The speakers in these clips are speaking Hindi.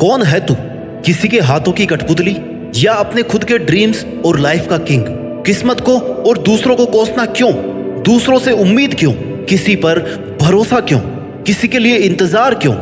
कौन है तू? किसी के हाथों की कठपुतली या अपने खुद के ड्रीम्स और लाइफ का किंग? किस्मत को और दूसरों को कोसना क्यों? दूसरों से उम्मीद क्यों? किसी पर भरोसा क्यों? किसी के लिए इंतजार क्यों?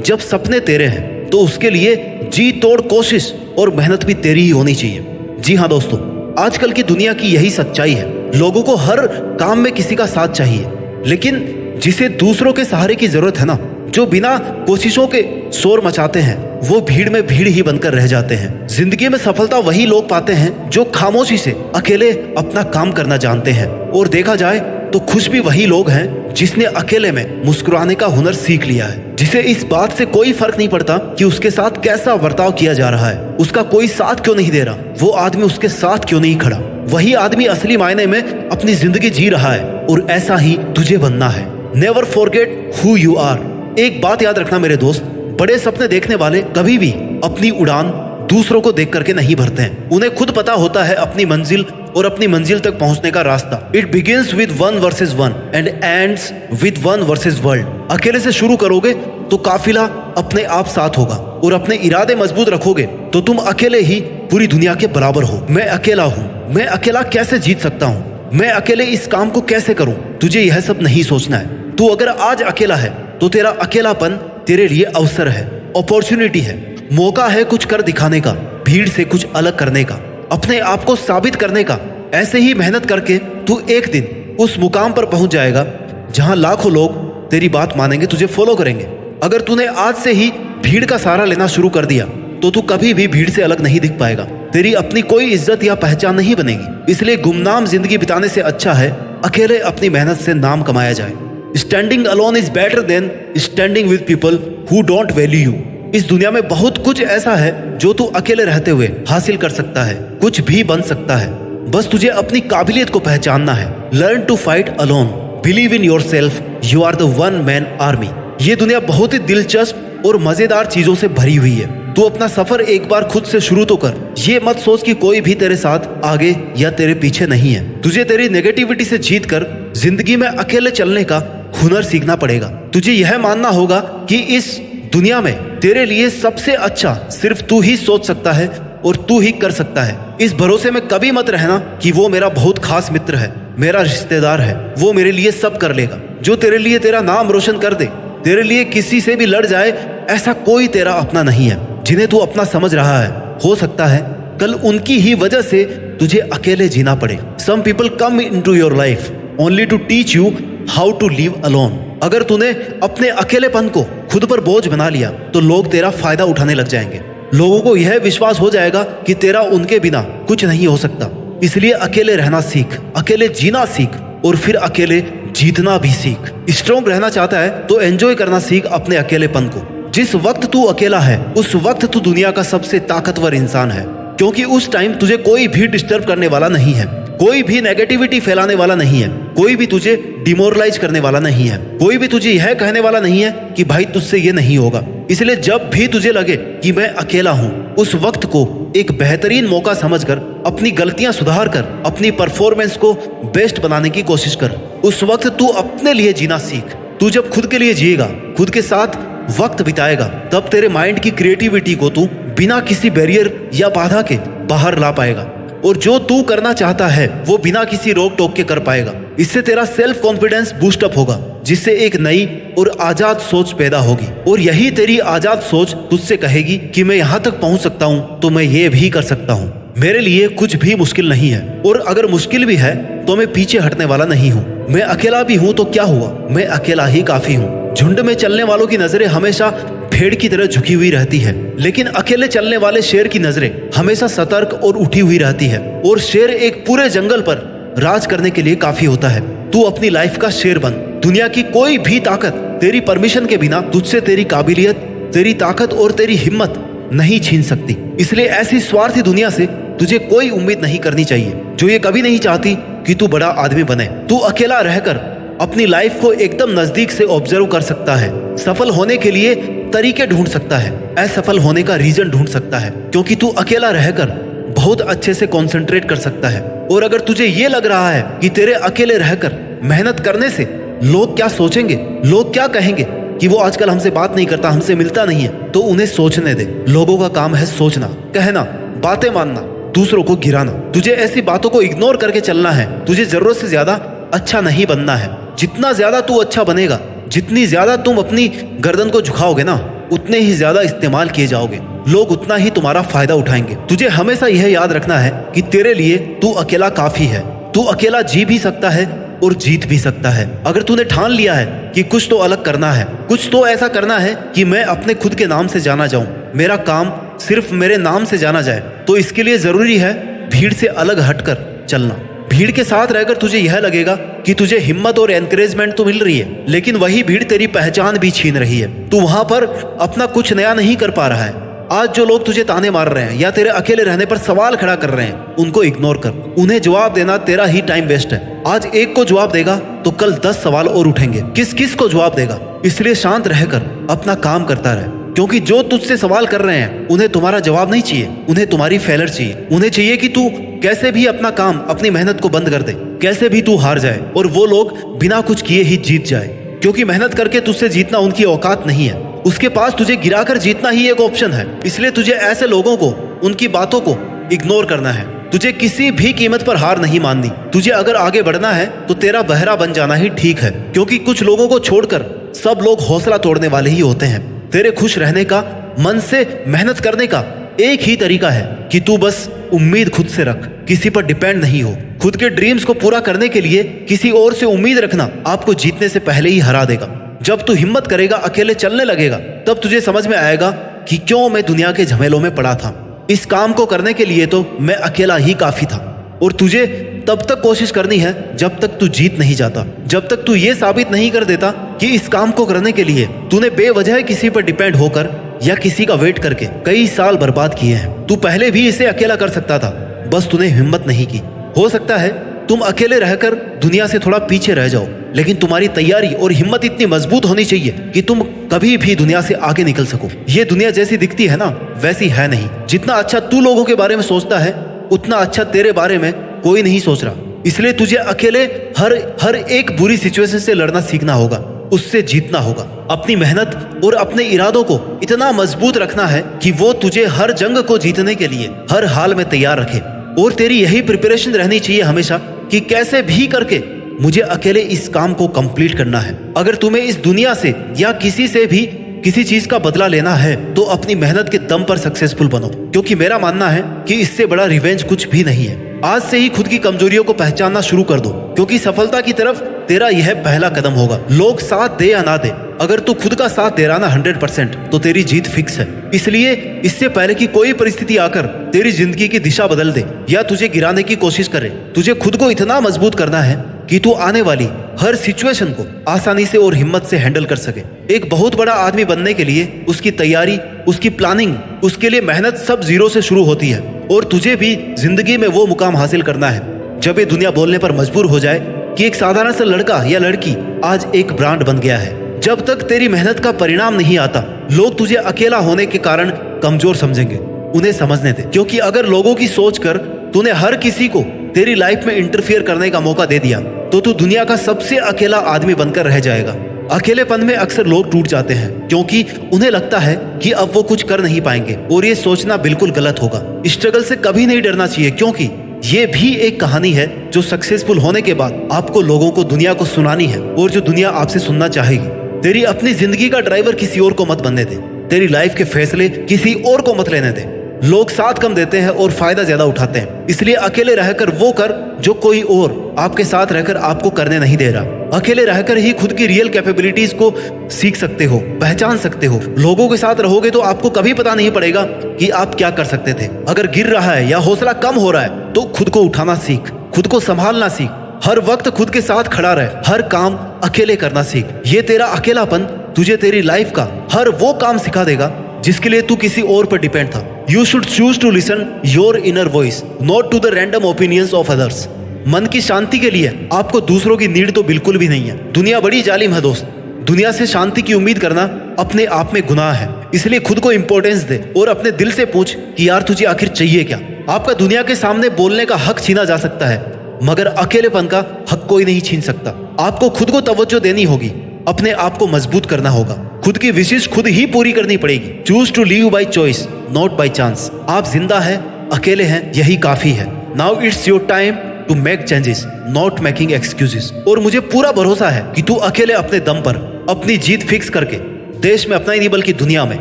जब सपने तेरे हैं तो उसके लिए जी तोड़ कोशिश और मेहनत भी तेरी ही होनी चाहिए। जी हाँ दोस्तों, आजकल की दुनिया की यही सच्चाई है। लोगों को हर काम में किसी का साथ चाहिए, लेकिन जिसे दूसरों के सहारे की जरूरत है ना, जो बिना कोशिशों के शोर मचाते हैं, वो भीड़ में भीड़ ही बनकर रह जाते हैं। जिंदगी में सफलता वही लोग पाते हैं जो खामोशी से अकेले अपना काम करना जानते हैं। और देखा जाए तो खुश भी वही लोग हैं जिसने अकेले में मुस्कुराने का हुनर सीख लिया है, जिसे इस बात से कोई फर्क नहीं पड़ता कि उसके साथ कैसा बर्ताव किया जा रहा है, उसका कोई साथ क्यों नहीं दे रहा, वो आदमी उसके साथ क्यों नहीं खड़ा। वही आदमी असली मायने में अपनी जिंदगी जी रहा है और ऐसा ही तुझे बनना है। Never forget who you are. एक बात याद रखना मेरे दोस्त, बड़े सपने देखने वाले कभी भी अपनी उड़ान दूसरों को देख करके नहीं भरते हैं। उन्हें खुद पता होता है अपनी मंजिल और अपनी मंजिल तक पहुंचने का रास्ता। It begins with 1 versus 1 and ends with 1 versus world. अकेले से शुरू करोगे तो काफिला अपने आप साथ होगा, और अपने इरादे मजबूत रखोगे तो तुम अकेले ही पूरी दुनिया के बराबर हो। मैं अकेला हूँ, मैं अकेला कैसे जीत सकता हूँ, मैं अकेले इस काम को कैसे करूँ, तुझे यह सब नहीं सोचना है। तू अगर आज अकेला है तो तेरा अकेलापन तेरे लिए अवसर है, अपॉर्चुनिटी है, मौका है कुछ कर दिखाने का, भीड़ से कुछ अलग करने का, अपने आप को साबित करने का। ऐसे ही मेहनत करके तू एक दिन उस मुकाम पर पहुंच जाएगा जहां लाखों लोग तेरी बात मानेंगे, तुझे फॉलो करेंगे। अगर तूने आज से ही भीड़ का सहारा लेना शुरू कर दिया तो तू कभी भी भीड़ से अलग नहीं दिख पाएगा। तेरी अपनी कोई इज्जत या पहचान नहीं बनेगी। इसलिए गुमनाम जिंदगी बिताने से अच्छा है अकेले अपनी मेहनत से नाम कमाया जाए। Standing alone is better than standing with people who don't value you. इस दुनिया में बहुत कुछ ऐसा है जो तू अकेले रहते हुए हासिल कर सकता है, कुछ भी बन सकता है। बस तुझे अपनी काबिलियत को पहचानना है। Learn to fight alone, believe in yourself, you are the one man army. ये दुनिया बहुत ही दिलचस्प और मजेदार चीजों से भरी हुई है। तू अपना सफर एक बार खुद से शुरू तो कर। ये मत सोच कि कोई भी तेरे साथ आगे या तेरे पीछे नहीं है। तुझे तेरी नेगेटिविटी से जीत कर जिंदगी में अकेले चलने का हुनर सीखना पड़ेगा। तुझे यह मानना होगा कि इस दुनिया में तेरे लिए सबसे अच्छा सिर्फ तू ही सोच सकता है और तू ही कर सकता है। इस भरोसे में कभी मत रहना कि वो मेरा बहुत खास मित्र है, मेरा रिश्तेदार है, वो मेरे लिए सब कर लेगा। जो तेरे लिए तेरा नाम रोशन कर दे, तेरे लिए किसी से भी लड़ जाए, ऐसा कोई तेरा अपना नहीं है। जिन्हें तू अपना समझ रहा है, हो सकता है कल उनकी ही वजह से तुझे अकेले जीना पड़े। Some people come into your life only to teach you how to live alone. अगर तूने अपने अकेलेपन को खुद पर बोझ बना लिया तो लोग तेरा फायदा उठाने लग जाएंगे। लोगों को यह विश्वास हो जाएगा कि तेरा उनके बिना कुछ नहीं हो सकता। इसलिए अकेले रहना सीख, अकेले जीना सीख और फिर अकेले जीतना भी सीख। स्ट्रॉन्ग रहना चाहता है तो एंजॉय करना सीख अपने अकेलेपन को। जिस वक्त तू अकेला है उस वक्त तू दुनिया का सबसे ताकतवर इंसान है, क्योंकि उस टाइम तुझे कोई भी डिस्टर्ब करने वाला नहीं है, कोई भी नेगेटिविटी फैलाने वाला नहीं है, कोई भी तुझे डिमोरलाइज करने वाला नहीं है, कोई भी तुझे यह कहने वाला नहीं है कि भाई तुझसे ये नहीं होगा। इसलिए जब भी तुझे लगे कि मैं अकेला हूँ, उस वक्त को एक बेहतरीन मौका समझकर अपनी गलतियां सुधार कर अपनी परफॉर्मेंस को बेस्ट बनाने की कोशिश कर। उस वक्त तू अपने लिए जीना सीख। तू जब खुद के लिए जिएगा, खुद के साथ वक्त बिताएगा, तब तेरे माइंड की क्रिएटिविटी को तू बिना किसी बैरियर या बाधा के बाहर ला पाएगा, और जो तू करना चाहता है वो बिना किसी रोक टोक के कर पाएगा। इससे तेरा सेल्फ कॉन्फिडेंस बूस्ट अप होगा, जिससे एक नई और आजाद सोच पैदा होगी। और यही तेरी आजाद सोच तुझसे कहेगी कि मैं यहाँ तक पहुँच सकता हूँ तो मैं ये भी कर सकता हूँ। मेरे लिए कुछ भी मुश्किल नहीं है, और अगर मुश्किल भी है तो मैं पीछे हटने वाला नहीं हूँ। मैं अकेला भी हूँ तो क्या हुआ, मैं अकेला ही काफी हूँ। झुंड में चलने वालों की नजरें हमेशा भेड़ की तरह झुकी हुई रहती है, लेकिन अकेले चलने वाले शेर की नजरें हमेशा सतर्क और उठी हुई रहती है। और शेर एक पूरे जंगल पर राज करने के लिए काफी होता है। तू अपनी लाइफ का शेर बन। दुनिया की कोई भी ताकत तेरी परमिशन के बिना तुझसे तेरी काबिलियत, तेरी ताकत और तेरी हिम्मत नहीं छीन सकती। इसलिए ऐसी स्वार्थी दुनिया से तुझे कोई उम्मीद नहीं करनी चाहिए जो ये कभी नहीं चाहती कि तू बड़ा आदमी बने। तू अकेला रहकर अपनी लाइफ को एकदम नजदीक से ऑब्जर्व कर सकता है, सफल होने के लिए तरीके ढूंढ सकता है, असफल होने का रीजन ढूंढ सकता है, क्योंकि तू अकेला रहकर बहुत अच्छे से कंसंट्रेट कर सकता है। और अगर तुझे ये लग रहा है कि तेरे अकेले रहकर मेहनत करने से लोग क्या सोचेंगे, लोग क्या कहेंगे, कि वो आजकल हमसे बात नहीं करता, हमसे मिलता नहीं है, तो उन्हें सोचने दे। लोगों का काम है सोचना, कहना, बातें मानना, दूसरों को गिराना। तुझे ऐसी बातों को इग्नोर करके चलना है। तुझे जरूरत से ज्यादा अच्छा नहीं बनना है। जितना ज्यादा तू अच्छा बनेगा, जितनी ज्यादा तुम अपनी गर्दन को झुकाओगे ना, उतने ही ज्यादा इस्तेमाल किए जाओगे। लोग उतना ही तुम्हारा फायदा उठाएंगे। तुझे हमेशा यह याद रखना है कि तेरे लिए तू अकेला काफी है। तू अकेला जी भी सकता है और जीत भी सकता है। अगर तूने ठान लिया है कि कुछ तो अलग करना है, कुछ तो ऐसा करना है कि मैं अपने खुद के नाम से जाना जाऊं, मेरा काम सिर्फ मेरे नाम से जाना जाए, तो इसके लिए जरूरी है भीड़ से अलग हटकर चलना। भीड़ के साथ रहकर तुझे यह लगेगा कि तुझे हिम्मत और एनकरेजमेंट तो मिल रही है, लेकिन वही भीड़ तेरी पहचान भी छीन रही है। तू वहां पर अपना कुछ नया नहीं कर पा रहा है। आज जो लोग तुझे ताने मार रहे हैं या तेरे अकेले रहने पर सवाल खड़ा कर रहे हैं, उनको इग्नोर कर। उन्हें जवाब देना तेरा ही टाइम वेस्ट है। आज एक को जवाब देगा तो कल 10 सवाल और उठेंगे। किस किस को जवाब देगा? इसलिए शांत रहकर अपना काम करता रहे, क्योंकि जो तुझसे सवाल कर रहे हैं उन्हें तुम्हारा जवाब नहीं चाहिए, उन्हें तुम्हारी फेलर चाहिए। उन्हें चाहिए कि तू कैसे भी अपना काम, अपनी मेहनत को बंद कर दे, कैसे भी तू हार जाए और वो लोग बिना कुछ किए ही जीत जाए। क्योंकि मेहनत करके तुझसे जीतना उनकी औकात नहीं है। उसके पास तुझे गिराकर जीतना ही एक ऑप्शन है। इसलिए तुझे ऐसे लोगों को, उनकी बातों को इग्नोर करना है। तुझे किसी भी कीमत पर हार नहीं माननी। तुझे अगर आगे बढ़ना है तो तेरा बहरा बन जाना ही ठीक है, क्योंकि कुछ लोगों को छोड़कर सब लोग हौसला तोड़ने वाले ही होते हैं। तेरे खुश रहने का, मन से मेहनत करने का एक ही तरीका है कि तू बस उम्मीद खुद से रख, किसी पर डिपेंड नहीं हो। खुद के ड्रीम्स को पूरा करने के लिए किसी और से उम्मीद रखना आपको जीतने से पहले ही हरा देगा। जब तू हिम्मत करेगा, अकेले चलने लगेगा, तब तुझे समझ में आएगा कि क्यों मैं दुनिया के झमेलों में पड़ा था। इस काम को करने के लिए तो मैं अकेला ही काफी था। और तुझे तब तक कोशिश करनी है जब तक तू जीत नहीं जाता, जब तक तू ये साबित नहीं कर देता कि इस काम को करने के लिए तूने बेवजह किसी पर डिपेंड होकर या किसी का वेट करके कई साल बर्बाद किए हैं। तू पहले भी इसे अकेला कर सकता था, बस तूने हिम्मत नहीं की। हो सकता है तुम अकेले रहकर दुनिया से थोड़ा पीछे रह जाओ, लेकिन तुम्हारी तैयारी और हिम्मत इतनी मजबूत होनी चाहिए कि तुम कभी भी दुनिया से आगे निकल सको। ये दुनिया जैसी दिखती है ना, वैसी है नहीं। जितना अच्छा तू लोगों के बारे में सोचता है, उतना अच्छा तेरे बारे में कोई नहीं सोच रहा। इसलिए तुझे अकेले हर एक बुरी सिचुएशन से लड़ना सीखना होगा, उससे जीतना होगा। अपनी मेहनत और अपने इरादों को इतना मजबूत रखना है कि वो तुझे हर जंग को जीतने के लिए हर हाल में तैयार रखे। और तेरी यही प्रिपरेशन रहनी चाहिए हमेशा कि कैसे भी करके मुझे अकेले इस काम को कंप्लीट करना है। अगर तुम्हें इस दुनिया से या किसी से भी किसी चीज का बदला लेना है तो अपनी मेहनत के दम पर सक्सेसफुल बनो, क्योंकि मेरा मानना है कि इससे बड़ा रिवेंज कुछ भी नहीं है। आज से ही खुद की कमजोरियों को पहचानना शुरू कर दो, क्योंकि सफलता की तरफ तेरा यह पहला कदम होगा। लोग साथ दे या ना दे, अगर तू खुद का साथ दे रहा ना 100%, तो तेरी जीत फिक्स है। इसलिए इससे पहले कि कोई परिस्थिति आकर तेरी जिंदगी की दिशा बदल दे या तुझे गिराने की कोशिश करे, तुझे खुद को इतना मजबूत करना है कि तू आने वाली हर सिचुएशन को आसानी से और हिम्मत से हैंडल कर सके। एक बहुत बड़ा आदमी बनने के लिए उसकी तैयारी, उसकी प्लानिंग, उसके लिए मेहनत सब जीरो से शुरू होती है। और तुझे भी जिंदगी में वो मुकाम हासिल करना है जब ये दुनिया बोलने पर मजबूर हो जाए कि एक साधारण सा लड़का या लड़की आज एक ब्रांड बन गया है। जब तक तेरी मेहनत का परिणाम नहीं आता, लोग तुझे अकेला होने के कारण कमजोर समझेंगे। उन्हें समझने दे, क्योंकि अगर लोगों की सोच कर तूने हर किसी को तेरी लाइफ में इंटरफियर करने का मौका दे दिया तो तू दुनिया का सबसे अकेला आदमी बनकर रह जाएगा। अकेलेपन में अक्सर लोग टूट जाते हैं क्योंकि उन्हें लगता है कि अब वो कुछ कर नहीं पाएंगे, और ये सोचना बिल्कुल गलत होगा। स्ट्रगल से कभी नहीं डरना चाहिए, क्योंकि ये भी एक कहानी है जो सक्सेसफुल होने के बाद आपको लोगों को, दुनिया को सुनानी है, और जो दुनिया आपसे सुनना चाहेगी। तेरी अपनी जिंदगी का ड्राइवर किसी और को मत बनने दे। तेरी लाइफ के फैसले किसी और को मत लेने दे। लोग साथ कम देते हैं और फायदा ज्यादा उठाते हैं, इसलिए अकेले रहकर वो कर जो कोई और आपके साथ रहकर आपको करने नहीं दे रहा। अकेले रहकर ही खुद की रियल कैपेबिलिटीज को सीख सकते हो, पहचान सकते हो। लोगों के साथ रहोगे तो आपको कभी पता नहीं पड़ेगा कि आप क्या कर सकते थे। अगर गिर रहा है या हौसला कम हो रहा है तो खुद को उठाना सीख, खुद को संभालना सीख, हर वक्त खुद के साथ खड़ा रहे, हर काम अकेले करना सीख। ये तेरा अकेलापन तुझे तेरी लाइफ का हर वो काम सिखा देगा जिसके लिए तू किसी और पर डिपेंड था। You should choose to listen your inner voice, not to the random opinions of others. मन की शांति के लिए आपको दूसरों की नीड तो बिल्कुल भी नहीं है। दुनिया बड़ी जालिम है दोस्त। दुनिया से शांति की उम्मीद करना अपने आप में गुनाह है। इसलिए खुद को इंपॉर्टेंस दे और अपने दिल से पूछ कि यार तुझे आखिर चाहिए क्या। आपका दुनिया के सामने बोलने का हक छीना जा सकता है, मगर अकेलेपन का हक कोई नहीं छीन सकता। आपको खुद को तवज्जो देनी होगी, अपने आप को मजबूत करना होगा, खुद की विशेष खुद ही पूरी करनी पड़ेगी। Choose to live by choice not by chance. आप जिंदा हैं, अकेले हैं, यही काफी है। Now it's your time to make changes not making excuses. और मुझे पूरा भरोसा है कि तू अकेले अपने दम पर अपनी जीत फिक्स करके देश में अपना ही नहीं बल्कि दुनिया में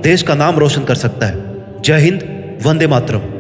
देश का नाम रोशन कर सकता है। जय हिंद, वंदे मातरम।